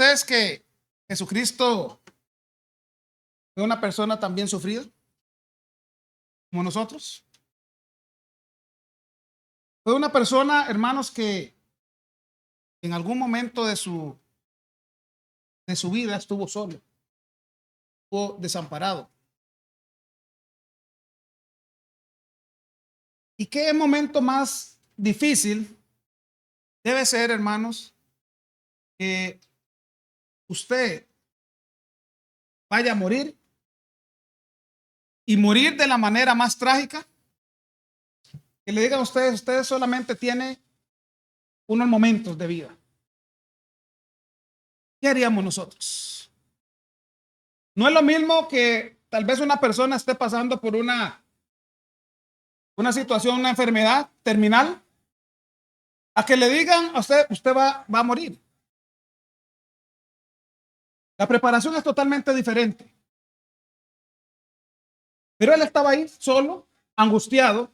ustedes que Jesucristo fue una persona también sufrida como nosotros? Fue una persona, hermanos, que en algún momento de su vida estuvo solo, estuvo desamparado. ¿Y qué momento más difícil debe ser, hermanos, que usted vaya a morir y morir de la manera más trágica? Que le digan a ustedes solamente tiene unos momentos de vida. ¿Qué haríamos nosotros? No es lo mismo que tal vez una persona esté pasando por una situación, una enfermedad terminal, a que le digan a usted va a morir. La preparación es totalmente diferente. Pero él estaba ahí solo, angustiado,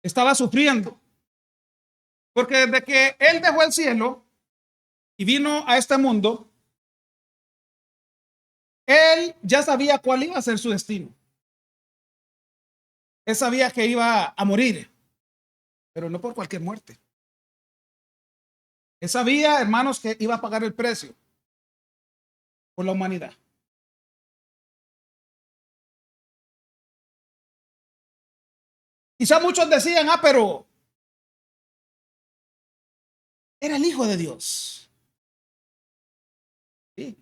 estaba sufriendo. Porque desde que él dejó el cielo y vino a este mundo, él ya sabía cuál iba a ser su destino. Él sabía que iba a morir, pero no por cualquier muerte. Él sabía, hermanos, que iba a pagar el precio por la humanidad. Quizá muchos decían, pero era el Hijo de Dios. Sí.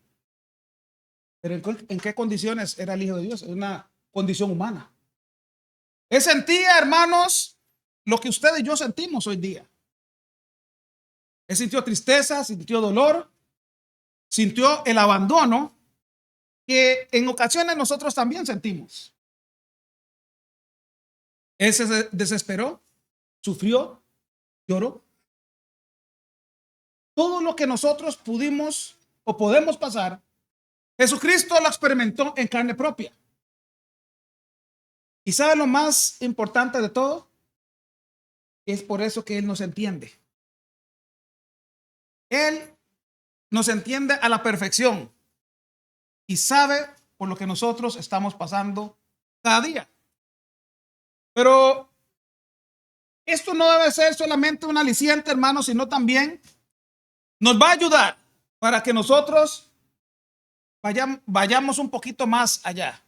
Pero ¿en qué condiciones era el Hijo de Dios? Es una condición humana. Él sentía, hermanos, lo que usted y yo sentimos hoy día. Él sintió tristeza, sintió dolor, sintió el abandono que en ocasiones nosotros también sentimos. Él se desesperó, sufrió, lloró. Todo lo que nosotros pudimos o podemos pasar, Jesucristo lo experimentó en carne propia. ¿Y sabe lo más importante de todo? Es por eso que Él nos entiende. Él nos entiende a la perfección y sabe por lo que nosotros estamos pasando cada día. Pero esto no debe ser solamente un aliciente, hermano, sino también nos va a ayudar para que nosotros vayamos un poquito más allá,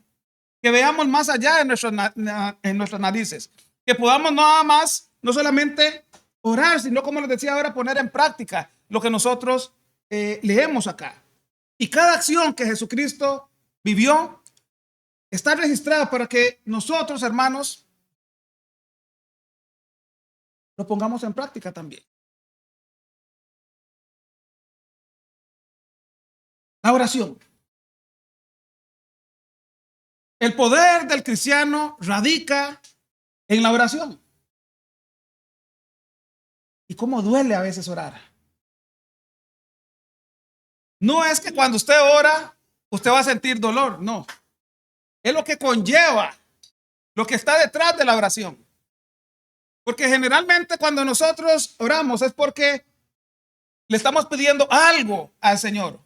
que veamos más allá en nuestras narices, que podamos nada más, no solamente orar, sino, como les decía ahora, poner en práctica lo que nosotros leemos acá. Y cada acción que Jesucristo vivió está registrada para que nosotros, hermanos, lo pongamos en práctica también. La oración. El poder del cristiano radica en la oración. ¿Y cómo duele a veces orar? No es que cuando usted ora, usted va a sentir dolor, no. Es lo que conlleva, lo que está detrás de la oración. Porque generalmente cuando nosotros oramos es porque le estamos pidiendo algo al Señor.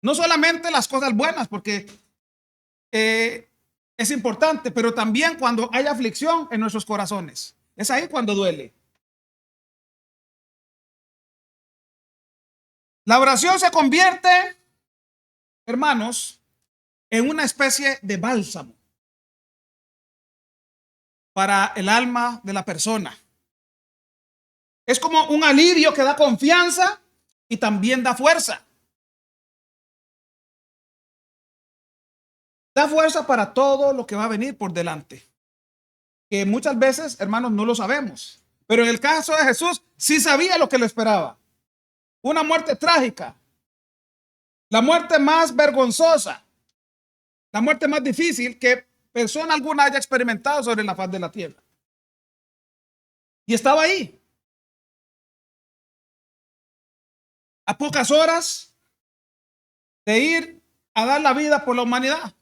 No solamente las cosas buenas, porque es importante, pero también cuando hay aflicción en nuestros corazones. Es ahí cuando duele. La oración se convierte, hermanos, en una especie de bálsamo para el alma de la persona. Es como un alivio que da confianza y también da fuerza. Da fuerza para todo lo que va a venir por delante. Que muchas veces, hermanos, no lo sabemos. Pero en el caso de Jesús, sí sabía lo que le esperaba. Una muerte trágica. La muerte más vergonzosa. La muerte más difícil que persona alguna haya experimentado sobre la faz de la tierra. Y estaba ahí. A pocas horas de ir a dar la vida por la humanidad.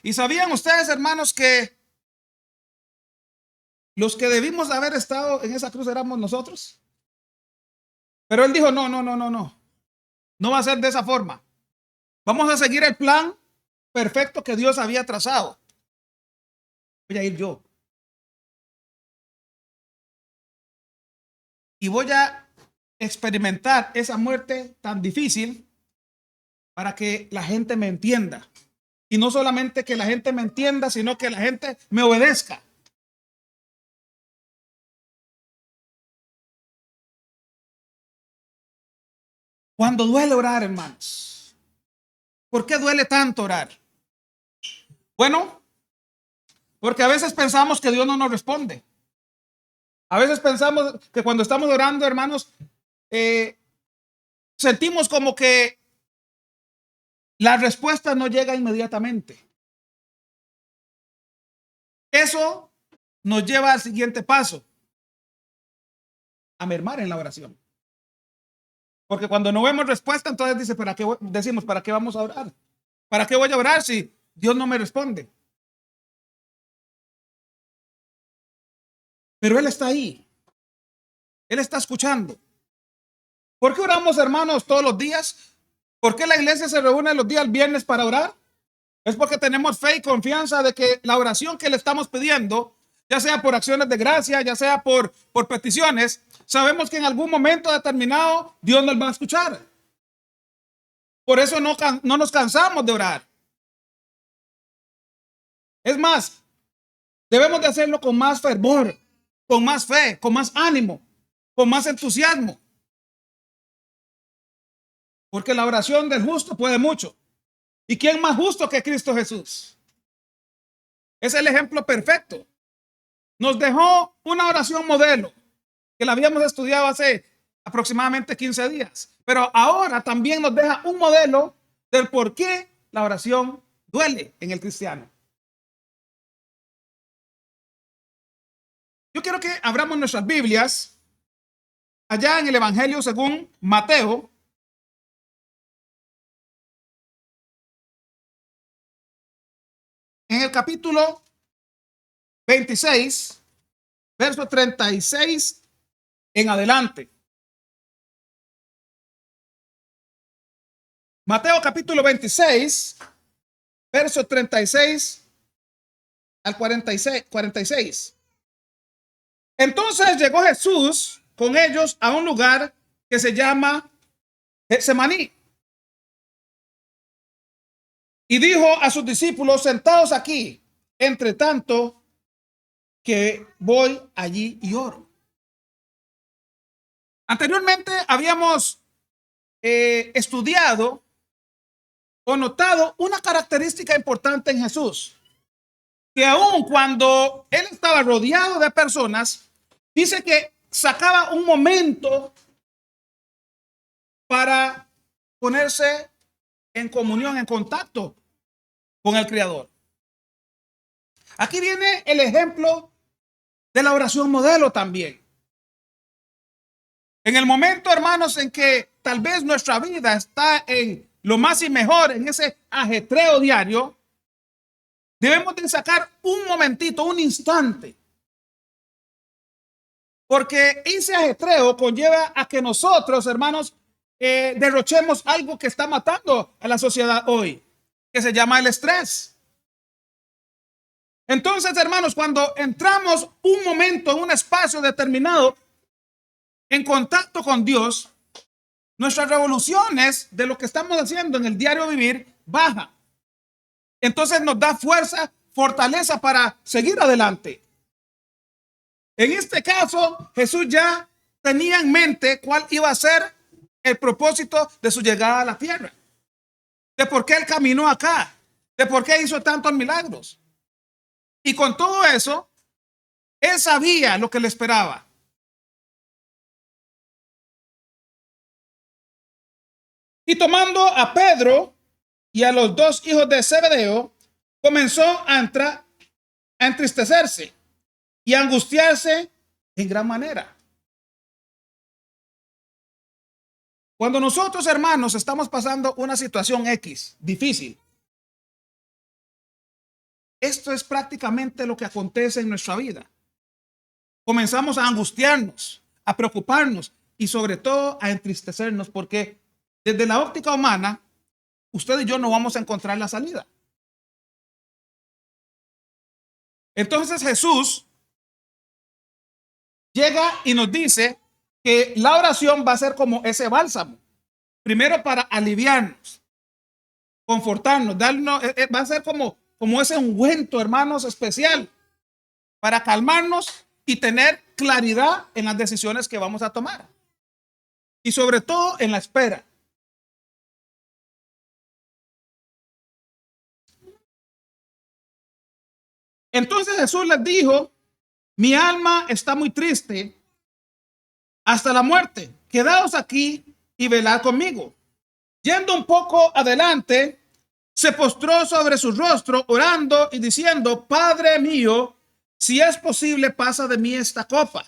Y sabían ustedes, hermanos, que los que debimos haber estado en esa cruz éramos nosotros. Pero él dijo, no, no, no, no, no. No va a ser de esa forma. Vamos a seguir el plan perfecto que Dios había trazado. Voy a ir yo. Y voy a experimentar esa muerte tan difícil para que la gente me entienda. Y no solamente que la gente me entienda, sino que la gente me obedezca. Cuando duele orar, hermanos. ¿Por qué duele tanto orar? Bueno, porque a veces pensamos que Dios no nos responde. A veces pensamos que cuando estamos orando, hermanos, sentimos como que la respuesta no llega inmediatamente. Eso nos lleva al siguiente paso, a mermar en la oración. Porque cuando no vemos respuesta, entonces decimos, ¿para qué vamos a orar? ¿Para qué voy a orar si Dios no me responde? Pero Él está ahí. Él está escuchando. ¿Por qué oramos, hermanos, todos los días? ¿Por qué la iglesia se reúne los días viernes para orar? Es porque tenemos fe y confianza de que la oración que le estamos pidiendo, ya sea por acciones de gracia, ya sea por peticiones, sabemos que en algún momento determinado Dios nos va a escuchar. Por eso no nos cansamos de orar. Es más, debemos de hacerlo con más fervor, con más fe, con más ánimo, con más entusiasmo. Porque la oración del justo puede mucho. ¿Y quién más justo que Cristo Jesús? Es el ejemplo perfecto. Nos dejó una oración modelo que la habíamos estudiado hace aproximadamente 15 días. Pero ahora también nos deja un modelo del por qué la oración duele en el cristiano. Yo quiero que abramos nuestras Biblias allá en el Evangelio según Mateo. En el capítulo 26, verso 36 en adelante. Mateo capítulo 26, verso 36 al 46. Entonces llegó Jesús con ellos a un lugar que se llama Getsemaní. Y dijo a sus discípulos, sentados aquí, entre tanto que voy allí y oro. Anteriormente habíamos estudiado o notado una característica importante en Jesús, que aun cuando él estaba rodeado de personas, dice que sacaba un momento para ponerse en comunión, en contacto con el Creador. Aquí viene el ejemplo de la oración modelo también. En el momento, hermanos, en que tal vez nuestra vida está en lo más y mejor, en ese ajetreo diario, debemos de sacar un momentito, un instante. Porque ese ajetreo conlleva a que nosotros, hermanos, derrochemos algo que está matando a la sociedad hoy, que se llama el estrés. Entonces, hermanos, cuando entramos un momento en un espacio determinado en contacto con Dios, nuestras revoluciones de lo que estamos haciendo en el diario vivir baja. Entonces nos da fuerza, fortaleza para seguir adelante. En este caso, Jesús ya tenía en mente cuál iba a ser el propósito de su llegada a la tierra, de por qué él caminó acá, de por qué hizo tantos milagros. Y con todo eso, él sabía lo que le esperaba. Y tomando a Pedro y a los dos hijos de Zebedeo, comenzó a entristecerse y a angustiarse en gran manera. Cuando nosotros, hermanos, estamos pasando una situación X difícil, esto es prácticamente lo que acontece en nuestra vida. Comenzamos a angustiarnos, a preocuparnos. y sobre todo a entristecernos, porque desde la óptica humana, usted y yo no vamos a encontrar la salida. Entonces Jesús llega y nos dice que la oración va a ser como ese bálsamo. Primero para aliviarnos, confortarnos, darnos, va a ser como ese ungüento, hermanos, especial para calmarnos y tener claridad en las decisiones que vamos a tomar. Y sobre todo en la espera. Entonces Jesús les dijo, mi alma está muy triste hasta la muerte. Quedaos aquí y velad conmigo. Yendo un poco adelante, se postró sobre su rostro, orando y diciendo, Padre mío, si es posible, pasa de mí esta copa.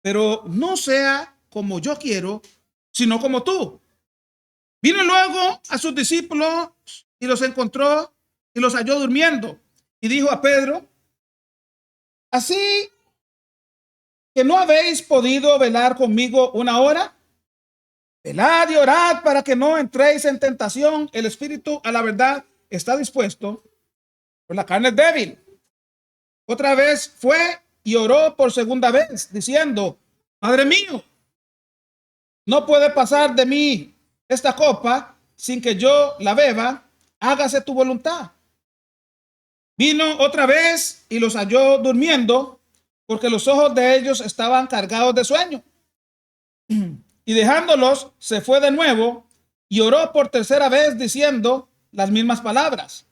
Pero no sea como yo quiero, sino como tú. Vino luego a sus discípulos y los encontró y los halló durmiendo. Y dijo a Pedro, así que no habéis podido velar conmigo una hora. Velad y orad para que no entréis en tentación. El espíritu a la verdad está dispuesto, pero la carne es débil. Otra vez fue y oró por segunda vez, diciendo, Padre mío, no puede pasar de mí esta copa sin que yo la beba. Hágase tu voluntad. Vino otra vez y los halló durmiendo, porque los ojos de ellos estaban cargados de sueño. Y dejándolos, se fue de nuevo y oró por tercera vez diciendo las mismas palabras.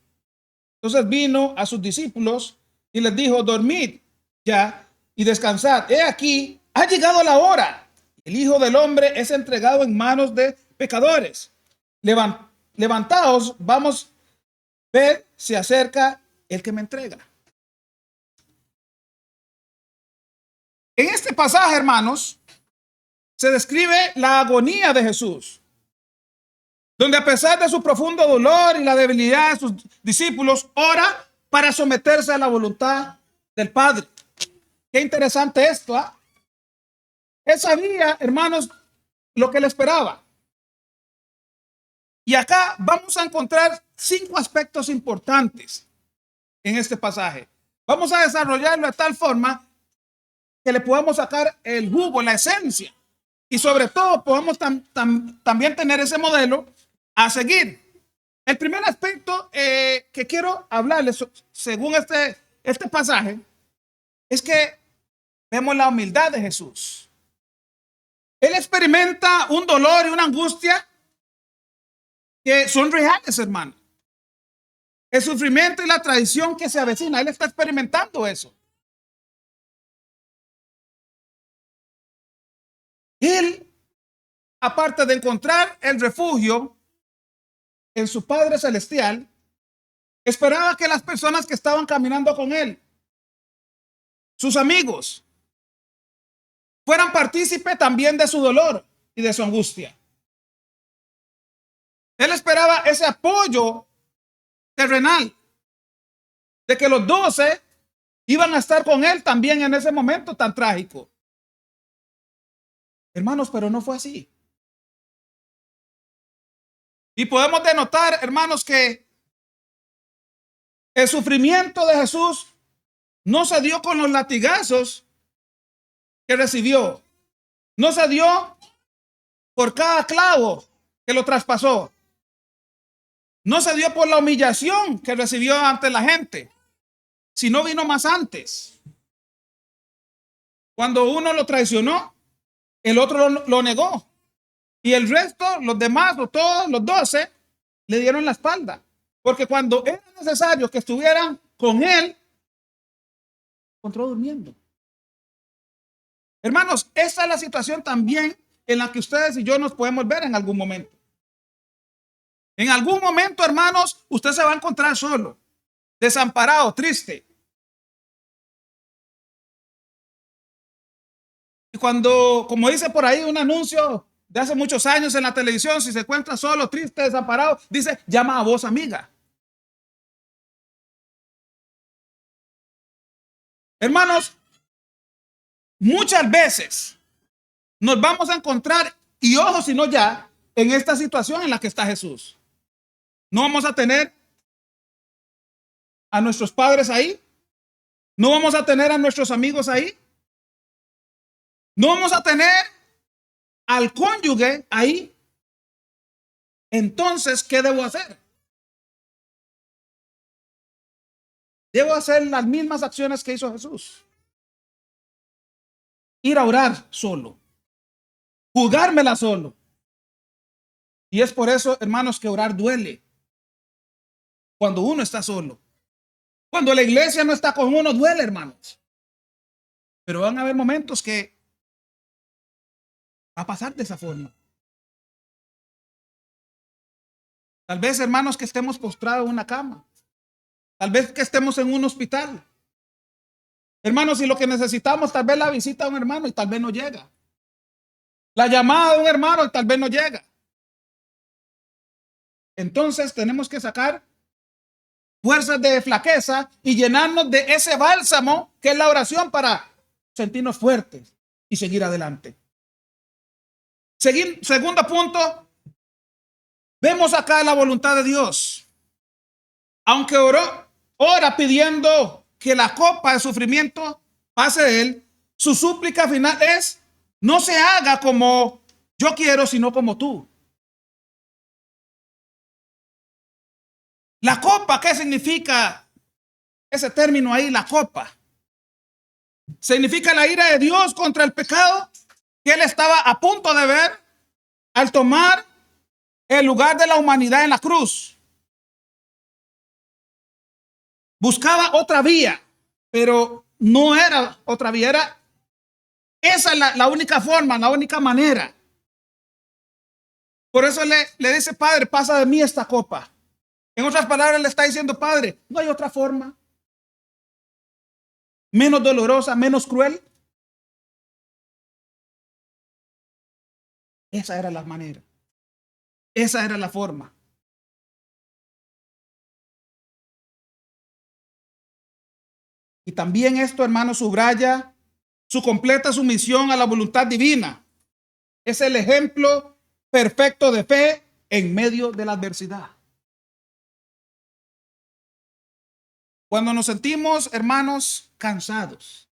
Entonces vino a sus discípulos y les dijo, dormid ya y descansad. He aquí, ha llegado la hora. El Hijo del Hombre es entregado en manos de pecadores. Levantaos, vamos, ved, se acerca el que me entrega. En este pasaje, hermanos, se describe la agonía de Jesús, donde a pesar de su profundo dolor y la debilidad de sus discípulos, ora para someterse a la voluntad del Padre. Qué interesante esto, ¿eh? Él sabía, hermanos, lo que le esperaba. Y acá vamos a encontrar 5 aspectos importantes en este pasaje. Vamos a desarrollarlo de tal forma que le podamos sacar el jugo, la esencia. Y sobre todo podemos también tener ese modelo a seguir. El primer aspecto que quiero hablarles según este pasaje es que vemos la humildad de Jesús. Él experimenta un dolor y una angustia que son reales, hermano. El sufrimiento y la traición que se avecina, él está experimentando eso. Él, aparte de encontrar el refugio en su Padre Celestial, esperaba que las personas que estaban caminando con él, sus amigos, fueran partícipes también de su dolor y de su angustia. Él esperaba ese apoyo terrenal, de que los 12 iban a estar con él también en ese momento tan trágico. Hermanos, pero no fue así. Y podemos denotar, hermanos, que el sufrimiento de Jesús no se dio con los latigazos que recibió. No se dio por cada clavo que lo traspasó. No se dio por la humillación que recibió ante la gente, sino vino más antes. Cuando uno lo traicionó, el otro lo negó. Y el resto, los demás, o todos los 12, le dieron la espalda. Porque cuando era necesario que estuvieran con él, encontró durmiendo. Hermanos, esa es la situación también en la que ustedes y yo nos podemos ver en algún momento. En algún momento, hermanos, usted se va a encontrar solo, desamparado, triste. Y cuando, como dice por ahí un anuncio de hace muchos años en la televisión, si se encuentra solo, triste, desamparado, dice, llama a voz amiga. Hermanos, muchas veces nos vamos a encontrar, y ojo, si no ya, en esta situación en la que está Jesús. No vamos a tener a nuestros padres ahí, no vamos a tener a nuestros amigos ahí, no vamos a tener al cónyuge ahí. Entonces, ¿qué debo hacer? Debo hacer las mismas acciones que hizo Jesús. Ir a orar solo, jugármela solo. Y es por eso, hermanos, que orar duele cuando uno está solo. Cuando la iglesia no está con uno, duele, hermanos. Pero van a haber momentos que va a pasar de esa forma. Tal vez, hermanos, que estemos postrados en una cama. Tal vez que estemos en un hospital. Hermanos, si lo que necesitamos, tal vez la visita a un hermano y tal vez no llega. La llamada de un hermano y tal vez no llega. Entonces tenemos que sacar fuerzas de flaqueza y llenarnos de ese bálsamo que es la oración para sentirnos fuertes y seguir adelante. Segundo punto, vemos acá la voluntad de Dios. Aunque ora pidiendo que la copa de sufrimiento pase de él, su súplica final es: no se haga como yo quiero, sino como tú. La copa, ¿qué significa ese término ahí? La copa significa la ira de Dios contra el pecado que él estaba a punto de ver al tomar el lugar de la humanidad en la cruz. Buscaba otra vía, pero no era otra vía, era esa es la única forma, la única manera. Por eso le dice: Padre, pasa de mí esta copa. En otras palabras, le está diciendo: Padre, no hay otra forma menos dolorosa, menos cruel. Esa era la manera. Esa era la forma. Y también esto, hermano, subraya su completa sumisión a la voluntad divina. Es el ejemplo perfecto de fe en medio de la adversidad. Cuando nos sentimos, hermanos, cansados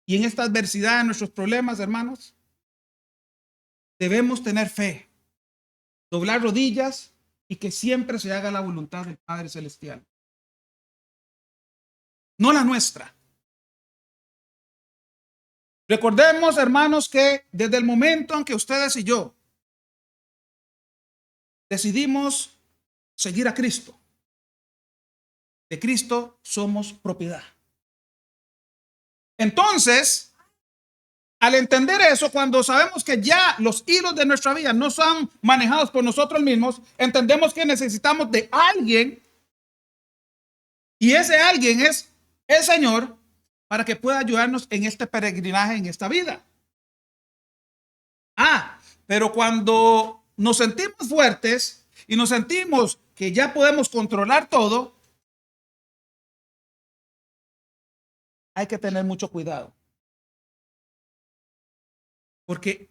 y en esta adversidad, en nuestros problemas, hermanos, debemos tener fe, doblar rodillas y que siempre se haga la voluntad del Padre Celestial, no la nuestra. Recordemos, hermanos, que desde el momento en que ustedes y yo decidimos seguir a Cristo, de Cristo somos propiedad. Entonces, al entender eso, cuando sabemos que ya los hilos de nuestra vida no son manejados por nosotros mismos, entendemos que necesitamos de alguien, y ese alguien es el Señor, para que pueda ayudarnos en este peregrinaje, en esta vida. Pero cuando nos sentimos fuertes y nos sentimos que ya podemos controlar todo, hay que tener mucho cuidado. Porque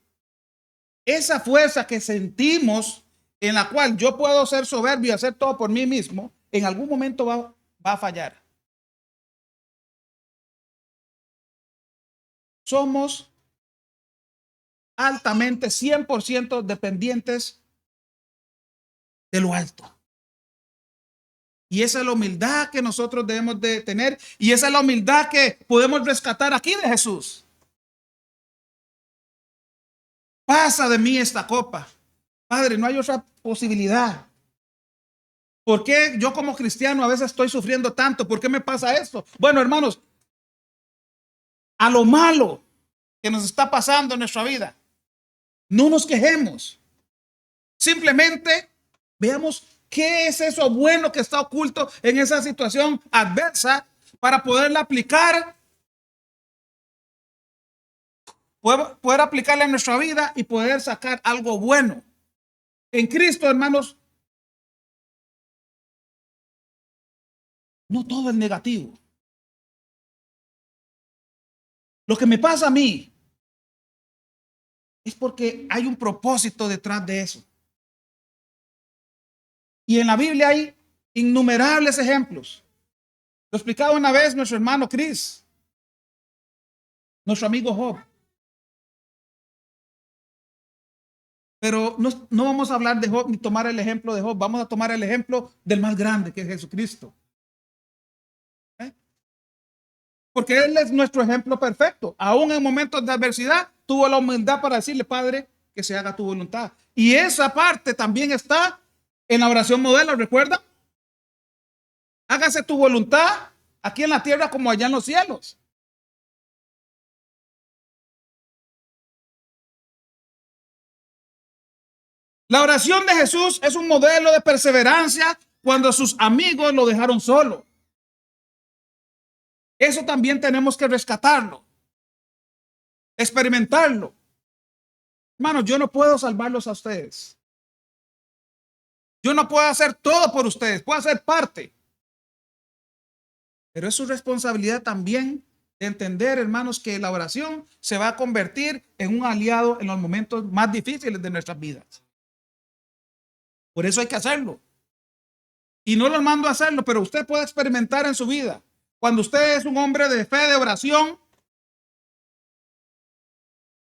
esa fuerza que sentimos, en la cual yo puedo ser soberbio y hacer todo por mí mismo, en algún momento va a fallar. Somos altamente 100% dependientes de lo alto. Y esa es la humildad que nosotros debemos de tener, y esa es la humildad que podemos rescatar aquí de Jesús. Pasa de mí esta copa. Padre, no hay otra posibilidad. ¿Por qué yo como cristiano a veces estoy sufriendo tanto? ¿Por qué me pasa esto? Bueno, hermanos, a lo malo que nos está pasando en nuestra vida, no nos quejemos. Simplemente veamos qué es eso bueno que está oculto en esa situación adversa para poderla aplicar, poder aplicarla en nuestra vida y poder sacar algo bueno. En Cristo, hermanos, no todo es negativo. Lo que me pasa a mí porque hay un propósito detrás de eso. Y en la Biblia hay innumerables ejemplos. Lo explicaba una vez nuestro hermano Chris, nuestro amigo Job. Pero no vamos a hablar de Job ni tomar el ejemplo de Job. Vamos a tomar el ejemplo del más grande, que es Jesucristo. Porque Él es nuestro ejemplo perfecto. Aún en momentos de adversidad, tuvo la humildad para decirle, Padre, que se haga tu voluntad. Y esa parte también está en la oración modelo, ¿recuerda? Hágase tu voluntad aquí en la tierra como allá en los cielos. La oración de Jesús es un modelo de perseverancia cuando sus amigos lo dejaron solo. Eso también tenemos que rescatarlo, experimentarlo. Hermanos, yo no puedo salvarlos a ustedes. Yo no puedo hacer todo por ustedes, puedo hacer parte. Pero es su responsabilidad también de entender, hermanos, que la oración se va a convertir en un aliado en los momentos más difíciles de nuestras vidas. Por eso hay que hacerlo. Y no los mando a hacerlo, pero usted puede experimentar en su vida. Cuando usted es un hombre de fe, de oración,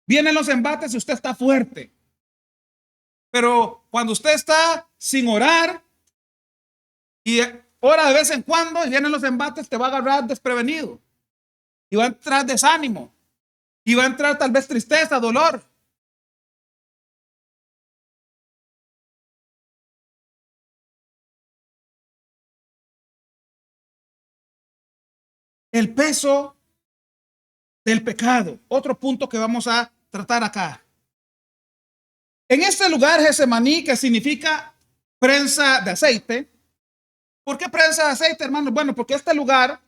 vienen los embates y usted está fuerte. Pero cuando usted está sin orar y ora de vez en cuando y vienen los embates, te va a agarrar desprevenido. Y va a entrar desánimo. Y va a entrar tal vez tristeza, dolor. El peso del pecado. Otro punto que vamos a tratar acá. En este lugar, Getsemaní, que significa prensa de aceite. ¿Por qué prensa de aceite, hermanos? Bueno, porque este lugar,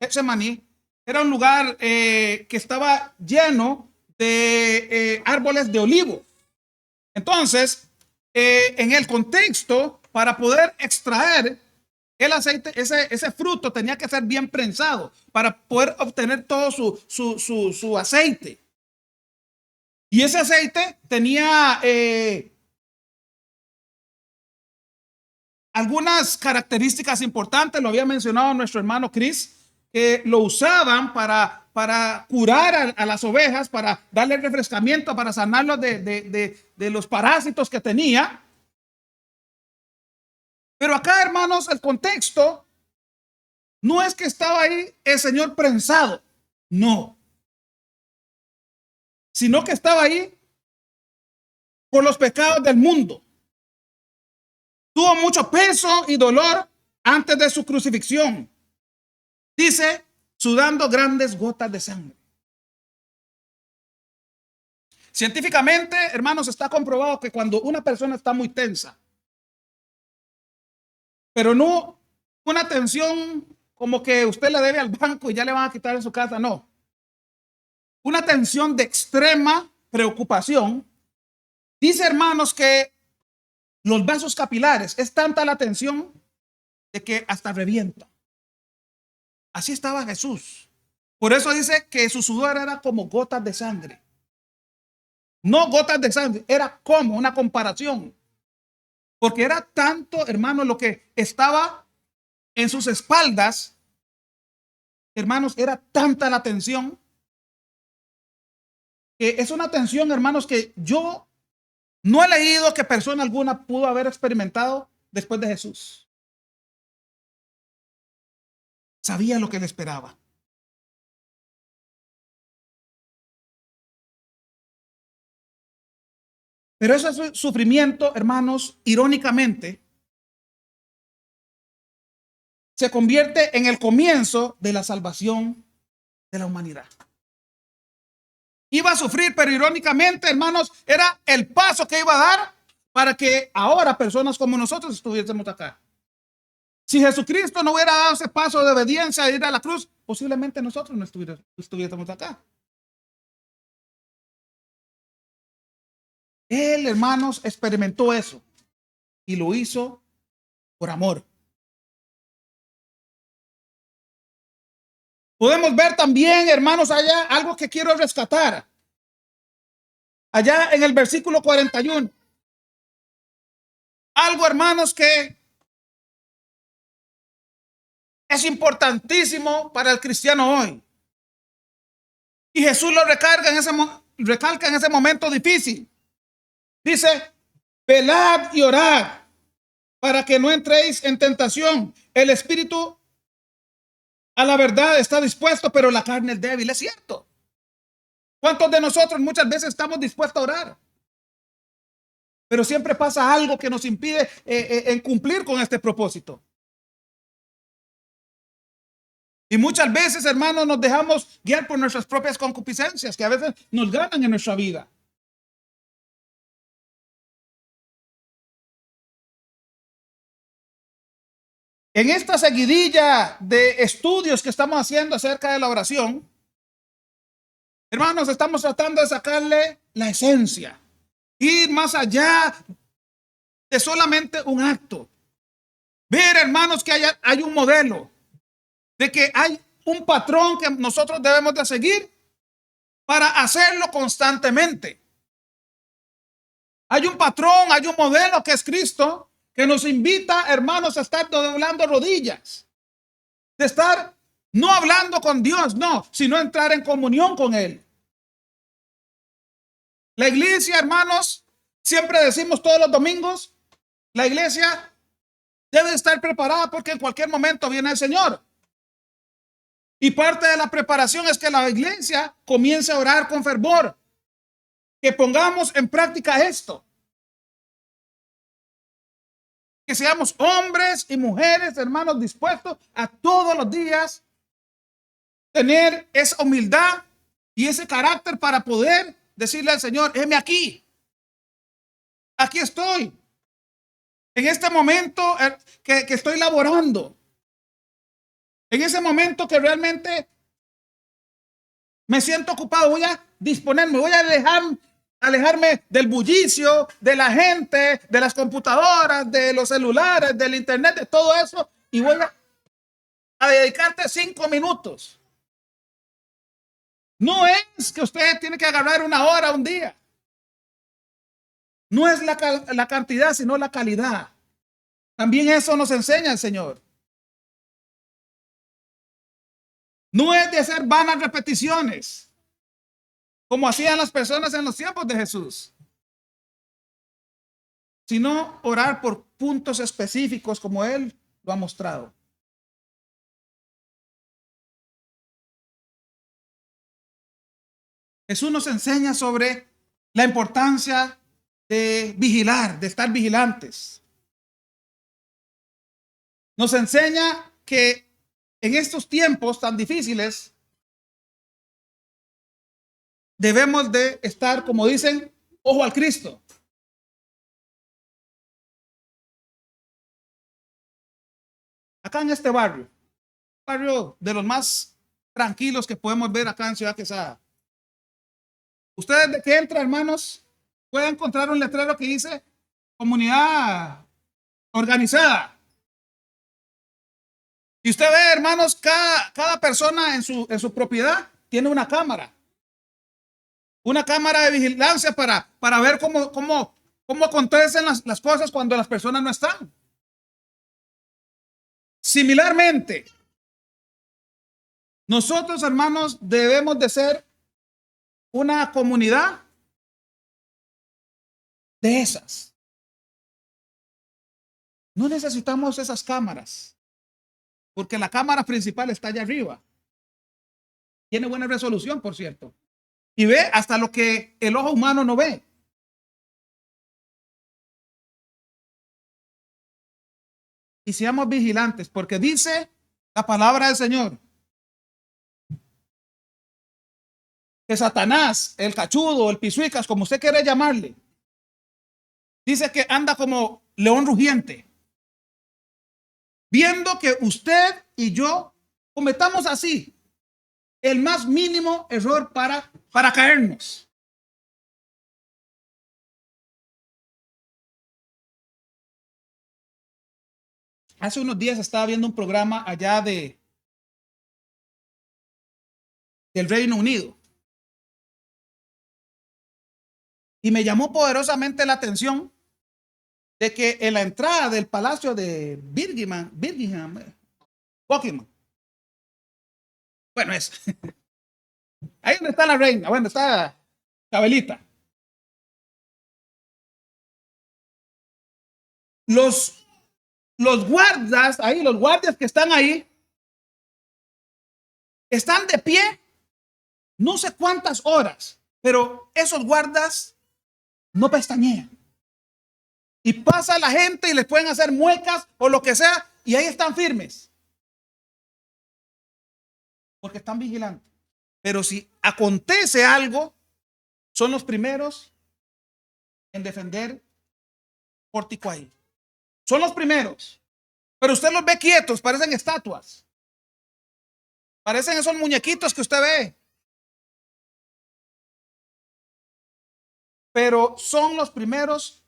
Getsemaní, era un lugar que estaba lleno de árboles de olivo. Entonces, en el contexto, para poder extraer el aceite, ese fruto tenía que ser bien prensado para poder obtener todo su aceite. Y ese aceite tenía algunas características importantes, lo había mencionado nuestro hermano Chris, que lo usaban para curar a las ovejas, para darle refrescamiento, para sanarlos de los parásitos que tenía. Pero acá, hermanos, el contexto no es que estaba ahí el Señor prensado, no, sino que estaba ahí por los pecados del mundo. Tuvo mucho peso y dolor antes de su crucifixión. Dice, sudando grandes gotas de sangre. Científicamente, hermanos, está comprobado que cuando una persona está muy tensa, pero no una tensión como que usted le debe al banco y ya le van a quitar en su casa, no. Una tensión de extrema preocupación. Dice, hermanos, que los vasos capilares, es tanta la tensión de que hasta revienta. Así estaba Jesús. Por eso dice que su sudor era como gotas de sangre. No gotas de sangre, era como una comparación. Porque era tanto, hermanos, lo que estaba en sus espaldas. Hermanos, era tanta la tensión. Que es una tensión, hermanos, que yo no he leído que persona alguna pudo haber experimentado después de Jesús. Sabía lo que le esperaba. Pero ese sufrimiento, hermanos, irónicamente, se convierte en el comienzo de la salvación de la humanidad. Iba a sufrir, pero irónicamente, hermanos, era el paso que iba a dar para que ahora personas como nosotros estuviésemos acá. Si Jesucristo no hubiera dado ese paso de obediencia de ir a la cruz, posiblemente nosotros no estuviésemos acá. Él, hermanos, experimentó eso y lo hizo por amor. Podemos ver también, hermanos, allá algo que quiero rescatar. allá en el versículo 41. Algo, hermanos, que es importantísimo para el cristiano hoy. Y Jesús lo recalca en ese momento difícil. Dice, velad y orad para que no entréis en tentación. El espíritu a la verdad está dispuesto, pero la carne es débil. Es cierto. ¿Cuántos de nosotros muchas veces estamos dispuestos a orar? Pero siempre pasa algo que nos impide en cumplir con este propósito. Y muchas veces, hermanos, nos dejamos guiar por nuestras propias concupiscencias, que a veces nos ganan en nuestra vida. En esta seguidilla de estudios que estamos haciendo acerca de la oración, hermanos, estamos tratando de sacarle la esencia, ir más allá de solamente un acto. Ver, hermanos, que hay un modelo, de que hay un patrón que nosotros debemos de seguir para hacerlo constantemente. Hay un patrón, hay un modelo que es Cristo, que nos invita, hermanos, a estar doblando rodillas, de estar no hablando con Dios, no, sino entrar en comunión con Él. La iglesia, hermanos, siempre decimos todos los domingos, la iglesia debe estar preparada porque en cualquier momento viene el Señor. Y parte de la preparación es que la iglesia comience a orar con fervor, que pongamos en práctica esto. Que seamos hombres y mujeres, hermanos, dispuestos a todos los días tener esa humildad y ese carácter para poder decirle al Señor, heme aquí. Aquí estoy. En este momento que estoy laborando. En ese momento que realmente me siento ocupado, voy a disponerme, voy a alejarme del bullicio, de la gente, de las computadoras, de los celulares, del internet, de todo eso, y voy a dedicarte 5 minutos. No es que usted tiene que agarrar 1 hora un día. No es la cantidad, sino la calidad. También eso nos enseña el Señor. No es de hacer vanas repeticiones, como hacían las personas en los tiempos de Jesús, sino orar por puntos específicos como Él lo ha mostrado. Jesús nos enseña sobre la importancia de vigilar, de estar vigilantes. Nos enseña que en estos tiempos tan difíciles debemos de estar, como dicen, ojo al Cristo. Acá en este barrio de los más tranquilos que podemos ver acá en Ciudad Quesada. Ustedes de que entran, hermanos, pueden encontrar un letrero que dice comunidad organizada. Y usted ve, hermanos, cada persona en su propiedad tiene una cámara de vigilancia para ver cómo acontecen las cosas cuando las personas no están. Similarmente, nosotros, hermanos, debemos de ser una comunidad de esas. No necesitamos esas cámaras, porque la cámara principal está allá arriba. Tiene buena resolución, por cierto. Y ve hasta lo que el ojo humano no ve. Y seamos vigilantes, porque dice la palabra del Señor que Satanás, el cachudo, el pisuicas, como usted quiere llamarle, dice que anda como león rugiente, viendo que usted y yo cometamos así el más mínimo error para caernos. Hace unos días estaba viendo un programa allá del Reino Unido. Y me llamó poderosamente la atención de que en la entrada del palacio de Buckingham, bueno, es ahí donde está la reina, bueno, está Cabelita. Los, los guardas ahí, los guardias que están ahí, están de pie no sé cuántas horas, pero esos guardas no pestañean. Y pasa la gente y les pueden hacer muecas o lo que sea, y ahí están firmes, porque están vigilantes. Pero si acontece algo, son los primeros en defender Pórtico ahí. Son los primeros. Pero usted los ve quietos, parecen estatuas. Parecen esos muñequitos que usted ve. Pero son los primeros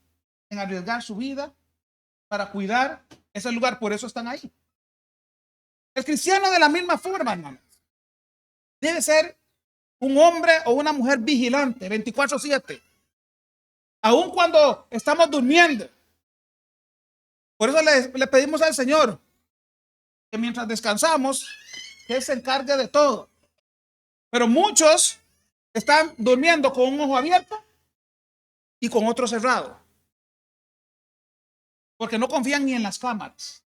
en arriesgar su vida para cuidar ese lugar. Por eso están ahí. El cristiano de la misma forma, hermanos, debe ser un hombre o una mujer vigilante 24/7. Aun cuando estamos durmiendo. Por eso le pedimos al Señor que mientras descansamos, que Él se encargue de todo. Pero muchos están durmiendo con un ojo abierto y con otro cerrado, porque no confían ni en las cámaras.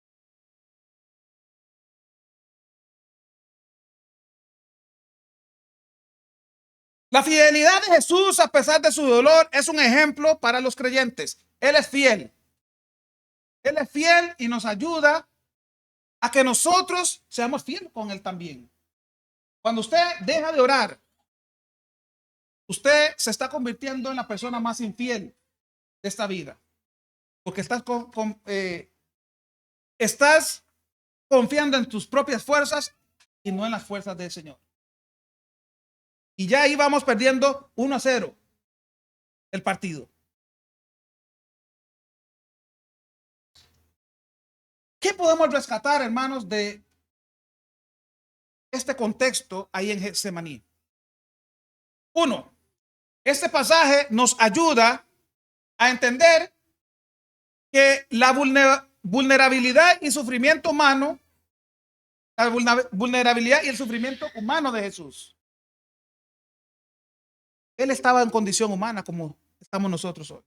La fidelidad de Jesús, a pesar de su dolor, es un ejemplo para los creyentes. Él es fiel. Él es fiel y nos ayuda a que nosotros seamos fieles con Él también. Cuando usted deja de orar, usted se está convirtiendo en la persona más infiel de esta vida, porque estás confiando en tus propias fuerzas y no en las fuerzas del Señor. Y ya ahí vamos perdiendo 1-0 el partido. ¿Qué podemos rescatar, hermanos, de este contexto ahí en Getsemaní? Uno, este pasaje nos ayuda a entender que la vulnerabilidad y sufrimiento humano, la vulnerabilidad y el sufrimiento humano de Jesús. Él estaba en condición humana como estamos nosotros hoy.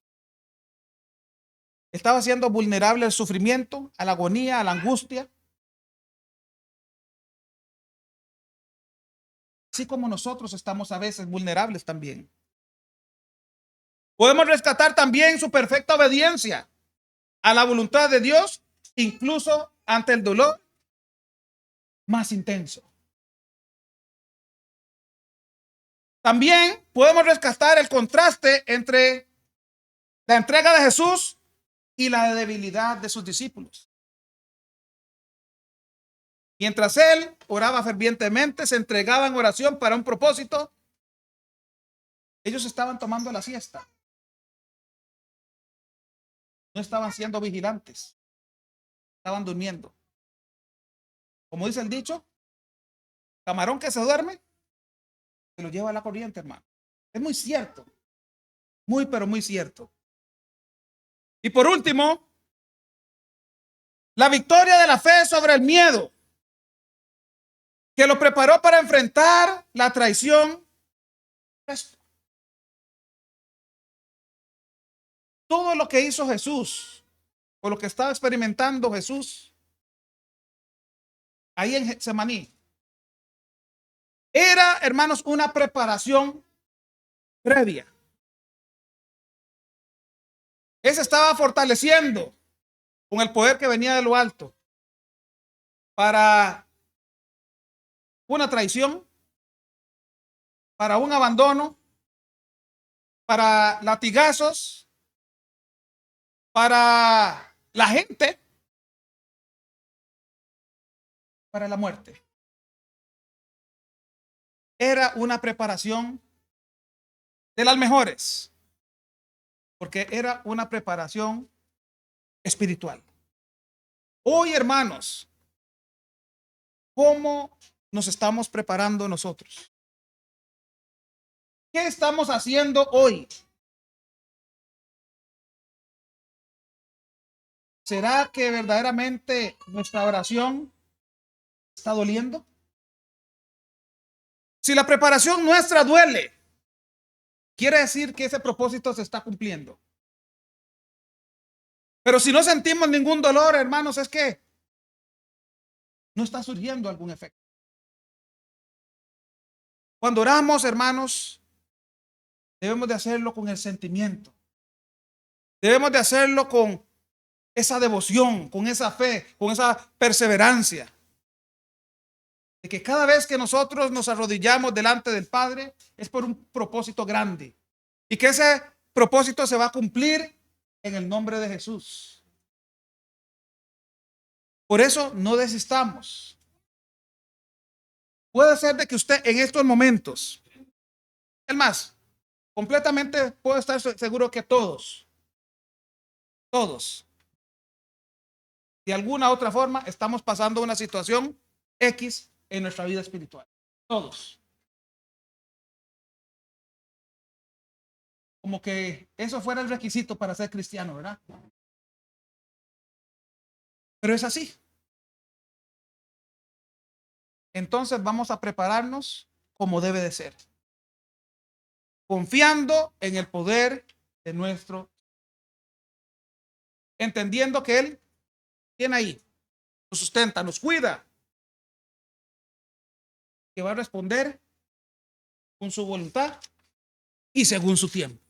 Estaba siendo vulnerable al sufrimiento, a la agonía, a la angustia. Así como nosotros estamos a veces vulnerables también. Podemos rescatar también su perfecta obediencia a la voluntad de Dios, incluso ante el dolor más intenso. También podemos rescatar el contraste entre la entrega de Jesús y la debilidad de sus discípulos. Mientras él oraba fervientemente, se entregaba en oración para un propósito, ellos estaban tomando la siesta. No estaban siendo vigilantes, estaban durmiendo. Como dice el dicho, camarón que se duerme, se lo lleva a la corriente, hermano. Es muy cierto, muy, pero muy cierto. Y por último, la victoria de la fe sobre el miedo, que lo preparó para enfrentar la traición. Todo lo que hizo Jesús, o lo que estaba experimentando Jesús ahí en Getsemaní, era, hermanos, una preparación previa. Él se estaba fortaleciendo con el poder que venía de lo alto para una traición, para un abandono, para latigazos, para la gente, para la muerte. Era una preparación de las mejores, porque era una preparación espiritual. Hoy, hermanos, ¿cómo nos estamos preparando nosotros? ¿Qué estamos haciendo hoy ¿Será que verdaderamente nuestra oración está doliendo? Si la preparación nuestra duele, quiere decir que ese propósito se está cumpliendo. Pero si no sentimos ningún dolor, hermanos, es que no está surgiendo algún efecto. Cuando oramos, hermanos, debemos de hacerlo con el sentimiento. Debemos de hacerlo con esa devoción, con esa fe, con esa perseverancia. De que cada vez que nosotros nos arrodillamos delante del Padre es por un propósito grande. Y que ese propósito se va a cumplir en el nombre de Jesús. Por eso no desistamos. Puede ser de que usted en estos momentos, es más, completamente puedo estar seguro que todos, de alguna u otra forma, estamos pasando una situación X en nuestra vida espiritual. Todos. Como que eso fuera el requisito para ser cristiano, ¿verdad? Pero es así. Entonces vamos a prepararnos como debe de ser, confiando en el poder de nuestro, entendiendo que Él tiene ahí, nos sustenta, nos cuida, que va a responder con su voluntad y según su tiempo.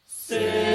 Sí.